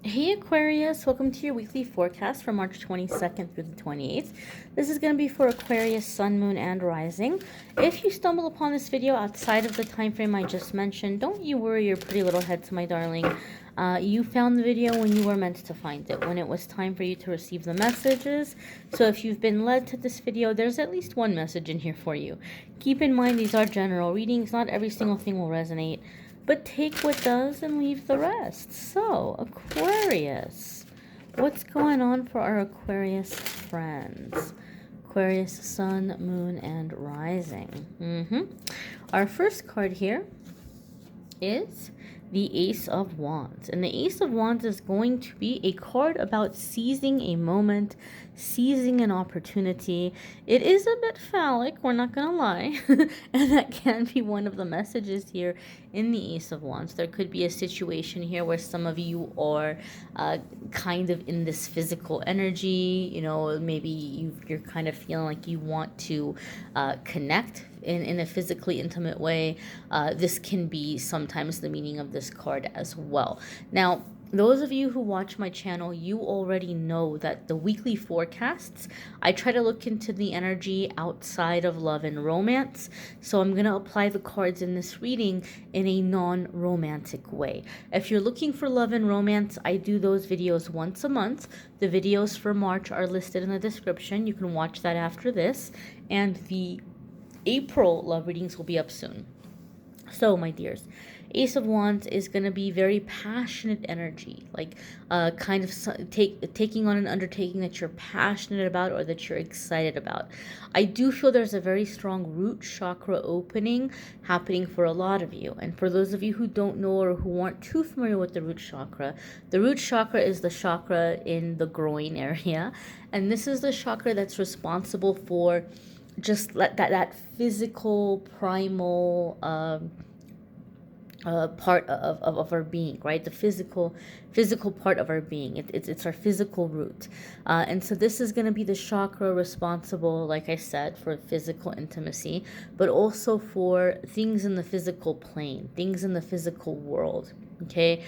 Hey Aquarius, welcome to your weekly forecast for March 22nd through the 28th. This is going to be for Aquarius, Sun, Moon, and Rising. If you stumble upon this video outside of the time frame I just mentioned, don't you worry your pretty little heads, my darling. You found the video when you were meant to find it, when it was time for you to receive the messages. So if you've been led to this video, there's at least one message in here for you. Keep in mind these are general readings, not every single thing will resonate. But take what does and leave the rest. So, Aquarius. What's going on for our Aquarius friends? Aquarius, Sun, Moon, and Rising. Our first card here is the Ace of Wands. And the Ace of Wands is going to be a card about seizing a moment, seizing an opportunity. It is a bit phallic, we're not going to lie. And that can be one of the messages here in the Ace of Wands. There could be a situation here where some of you are kind of in this physical energy. You know, maybe you're kind of feeling like you want to connect in a physically intimate way. This can be sometimes the meaning of this card as well. Now, those of you who watch my channel, you already know that the weekly forecasts, I try to look into the energy outside of love and romance. So I'm going to apply the cards in this reading in a non-romantic way. If you're looking for love and romance, I do those videos once a month. The videos for March are listed in the description. You can watch that after this. And the April love readings will be up soon. So, my dears, Ace of Wands is going to be very passionate energy, like kind of taking on an undertaking that you're passionate about or that you're excited about. I do feel there's a very strong root chakra opening happening for a lot of you. And for those of you who don't know or who aren't too familiar with the root chakra is the chakra in the groin area. And this is the chakra that's responsible for just that physical primal part of our being, right? The physical part of our being. It's our physical root. And so this is going to be the chakra responsible, like I said, for physical intimacy, but also for things in the physical plane, things in the physical world. Okay,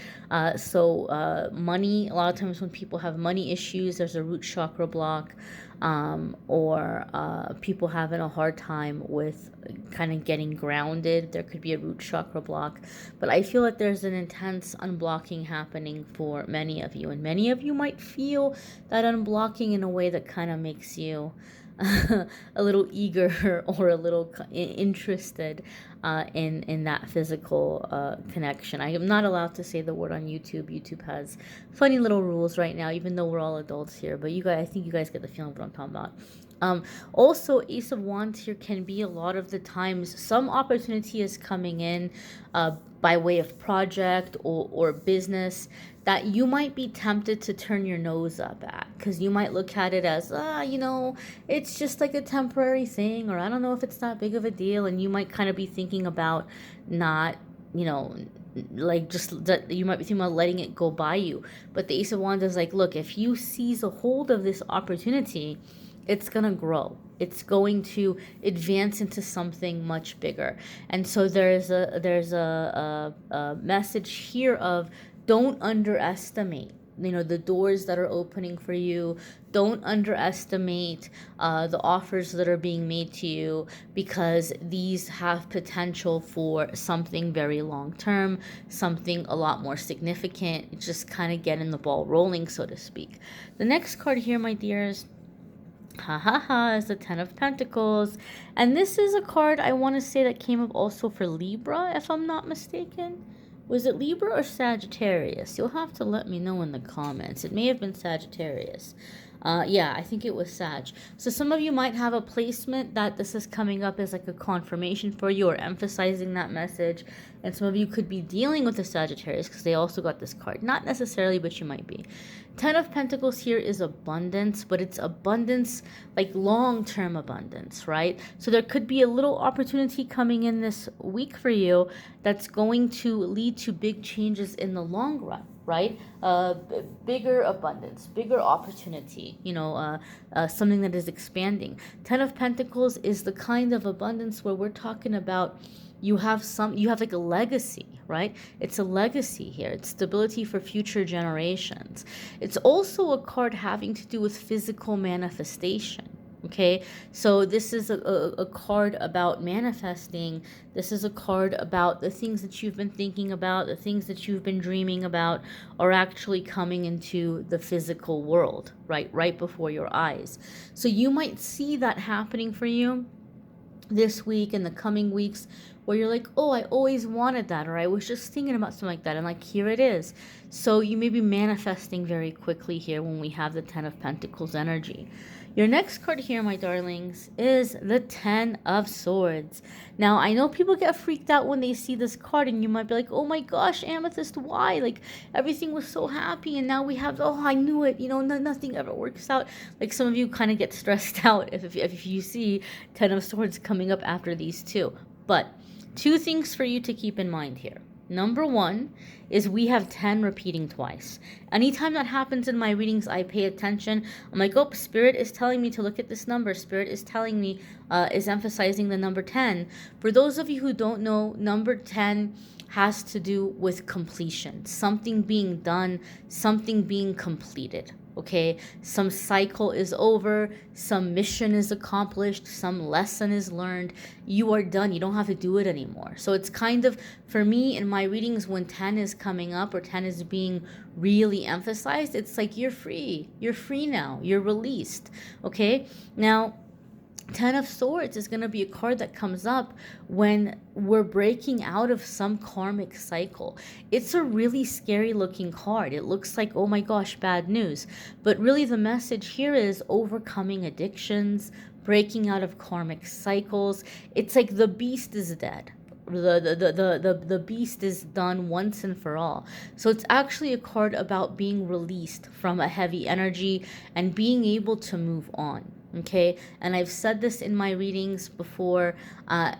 so money, a lot of times when people have money issues, there's a root chakra block, or people having a hard time with kind of getting grounded. There could be a root chakra block, but I feel that there's an intense unblocking happening for many of you, and many of you might feel that unblocking in a way that kind of makes you a little eager or a little interested in that physical connection. I am not allowed to say the word on YouTube. YouTube has funny little rules right now, even though we're all adults here. But you guys, I think you guys get the feeling of what I'm talking about. Also, Ace of Wands here can be a lot of the times some opportunity is coming in by way of project or business that you might be tempted to turn your nose up at, because you might look at it as, you know, it's just like a temporary thing, or I don't know if it's that big of a deal, and you might kind of be thinking about not, you know, like just that you might be thinking about letting it go by you. But the Ace of Wands is like, look, if you seize a hold of this opportunity, it's gonna grow. It's going to advance into something much bigger. And so there's a message here of don't underestimate, you know, the doors that are opening for you. Don't underestimate the offers that are being made to you, because these have potential for something very long term, something a lot more significant. Just kind of getting the ball rolling, so to speak. The next card here, my dears, is the Ten of Pentacles. And this is a card I want to say that came up also for Libra, if I'm not mistaken. Was it Libra or Sagittarius? You'll have to let me know in the comments. It may have been Sagittarius. Yeah, I think it was Sag. So some of you might have a placement that this is coming up as like a confirmation for you or emphasizing that message. And some of you could be dealing with the Sagittarius because they also got this card. Not necessarily, but you might be. Ten of Pentacles here is abundance, but it's abundance, like long-term abundance, right? So there could be a little opportunity coming in this week for you that's going to lead to big changes in the long run. right? Bigger abundance, bigger opportunity, something that is expanding. Ten of Pentacles is the kind of abundance where we're talking about you have like a legacy, right? It's a legacy here. It's stability for future generations. It's also a card having to do with physical manifestation. Okay, so this is a card about manifesting. This is a card about the things that you've been thinking about, the things that you've been dreaming about are actually coming into the physical world, right before your eyes. So you might see that happening for you this week and the coming weeks, where you're like, oh, I always wanted that, or I was just thinking about something like that, and like, here it is. So you may be manifesting very quickly here when we have the Ten of Pentacles energy. Your next card here, my darlings, is the Ten of Swords. Now, I know people get freaked out when they see this card, and you might be like, oh my gosh, Amethyst, why? Like, everything was so happy, and now we have, oh, I knew it, nothing ever works out. Like, some of you kind of get stressed out if you see Ten of Swords coming up after these two. But two things for you to keep in mind here. Number one is we have 10 repeating twice. Anytime that happens in my readings, I pay attention. I'm like, oh, Spirit is telling me to look at this number. Spirit is telling me, is emphasizing the number 10. For those of you who don't know, number 10 has to do with completion. Something being done, something being completed. Okay, some cycle is over, some mission is accomplished, some lesson is learned. You are done. You don't have to do it anymore. So it's kind of, for me in my readings, when 10 is coming up or 10 is being really emphasized, it's like you're free. You're free now. You're released. Okay, now Ten of Swords is going to be a card that comes up when we're breaking out of some karmic cycle. It's a really scary looking card. It looks like, oh my gosh, bad news. But really the message here is overcoming addictions, breaking out of karmic cycles. It's like the beast is dead. The beast is done once and for all. So it's actually a card about being released from a heavy energy and being able to move on. Okay, and I've said this in my readings before.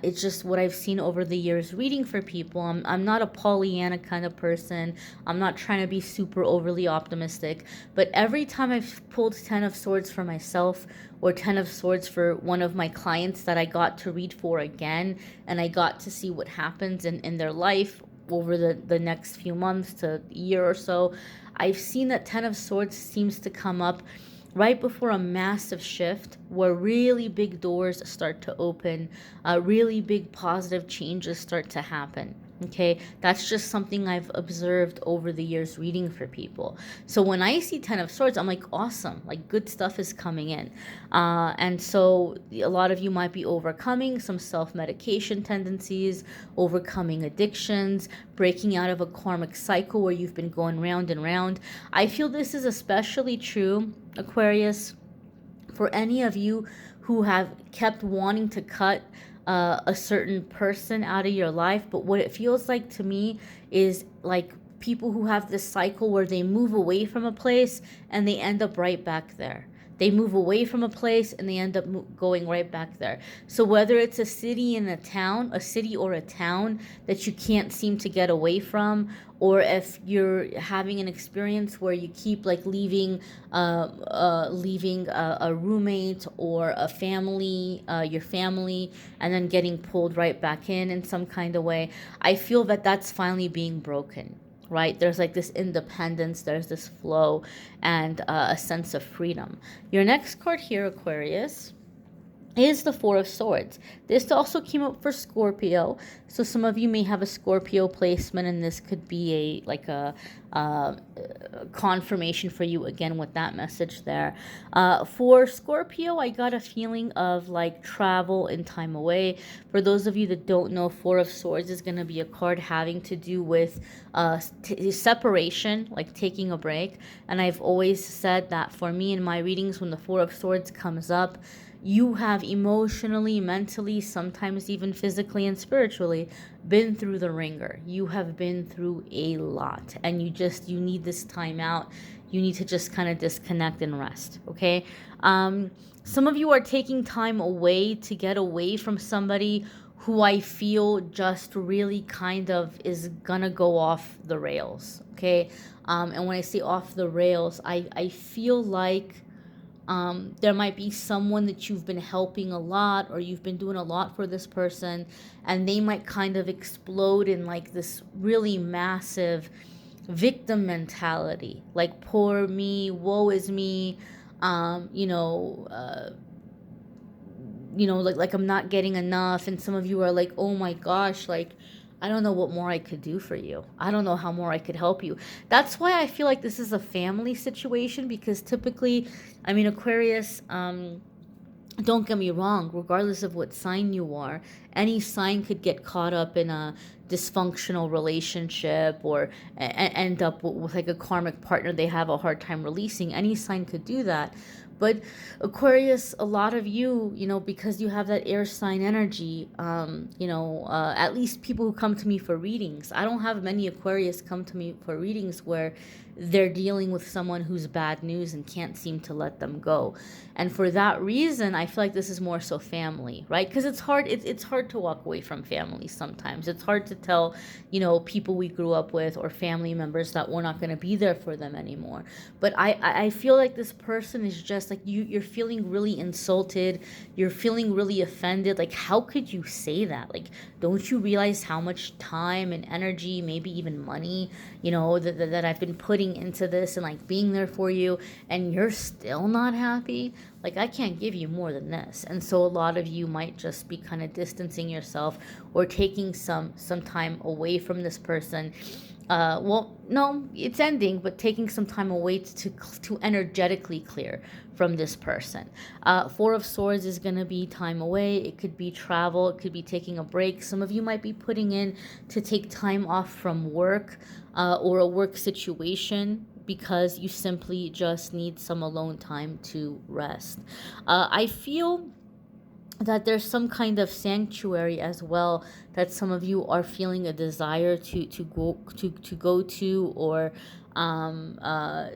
It's just what I've seen over the years reading for people. I'm not a Pollyanna kind of person. I'm not trying to be super overly optimistic. But every time I've pulled Ten of Swords for myself or Ten of Swords for one of my clients that I got to read for again, and I got to see what happens in their life over the next few months to a year or so, I've seen that Ten of Swords seems to come up right before a massive shift where really big doors start to open, really big positive changes start to happen. Okay, that's just something I've observed over the years reading for people. So when I see Ten of Swords, I'm like, awesome, like good stuff is coming in. And so a lot of you might be overcoming some self-medication tendencies, overcoming addictions, breaking out of a karmic cycle where you've been going round and round. I feel this is especially true, Aquarius, for any of you who have kept wanting to cut a certain person out of your life. But what it feels like to me is like people who have this cycle where they move away from a place and they end up right back there. They move away from a place and they end up going right back there. So whether it's a city and a town, a city or a town that you can't seem to get away from, or if you're having an experience where you keep like leaving a roommate or a family, your family, and then getting pulled right back in some kind of way, I feel that that's finally being broken. Right? There's like this independence, there's this flow, and a sense of freedom. Your next card here, Aquarius, is the Four of Swords. This also came up for Scorpio, so some of you may have a Scorpio placement, and this could be a confirmation for you again with that message there. For Scorpio, I got a feeling of like travel and time away. For those of you that don't know, Four of Swords is going to be a card having to do with separation, like taking a break. And I've always said that for me in my readings, when the Four of Swords comes up, you have emotionally, mentally, sometimes even physically and spiritually been through the ringer. You have been through a lot, and you need this time out. You need to just kind of disconnect and rest, okay? Some of you are taking time away to get away from somebody who I feel just really kind of is gonna go off the rails, okay? And when I say off the rails, I feel like there might be someone that you've been helping a lot, or you've been doing a lot for this person, and they might kind of explode in like this really massive victim mentality, like poor me, woe is me, um, you know, uh, like I'm not getting enough. And some of you are like, oh my gosh, like I don't know what more I could do for you. I don't know how more I could help you. That's why I feel like this is a family situation, because typically, I mean, Aquarius, don't get me wrong, regardless of what sign you are, any sign could get caught up in a dysfunctional relationship, or end up with like a karmic partner they have a hard time releasing. Any sign could do that. But Aquarius, a lot of you, because you have that air sign energy, at least people who come to me for readings, I don't have many Aquarius come to me for readings where they're dealing with someone who's bad news and can't seem to let them go. And for that reason, I feel like this is more so family, right? Because it's hard. It's hard to walk away from family sometimes. It's hard to tell, people we grew up with or family members that we're not going to be there for them anymore. But I feel like this person is just like you're feeling really insulted. You're feeling really offended. Like, how could you say that? Like, don't you realize how much time and energy, maybe even money, that I've been putting into this and like being there for you, and you're still not happy? Like, I can't give you more than this. And so a lot of you might just be kind of distancing yourself or taking some time away from this person. No, it's ending, but taking some time away to energetically clear from this person. Four of Swords is going to be time away. It could be travel. It could be taking a break. Some of you might be putting in to take time off from work, or a work situation, because you simply just need some alone time to rest. I feel that there's some kind of sanctuary as well that some of you are feeling a desire to go to, or um uh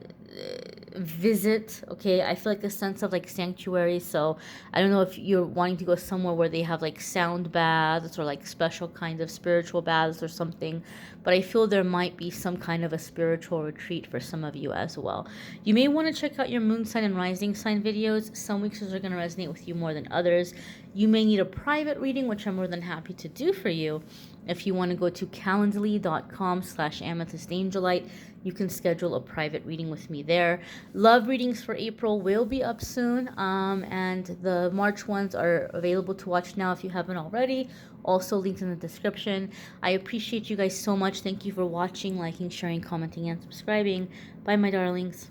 visit. Okay, I feel like a sense of like sanctuary. So I don't know if you're wanting to go somewhere where they have like sound baths or like special kinds of spiritual baths or something, but I feel there might be some kind of a spiritual retreat for some of you as well. You may want to check out your moon sign and rising sign videos. Some weeks are going to resonate with you more than others. You may need a private reading, which I'm more than happy to do for you. If you want to go to calendly.com/amethystangelite, you can schedule a private reading with me there. Love readings for April will be up soon, and the March ones are available to watch now if you haven't already. Also linked in the description. I appreciate you guys so much. Thank you for watching, liking, sharing, commenting, and subscribing. Bye, my darlings.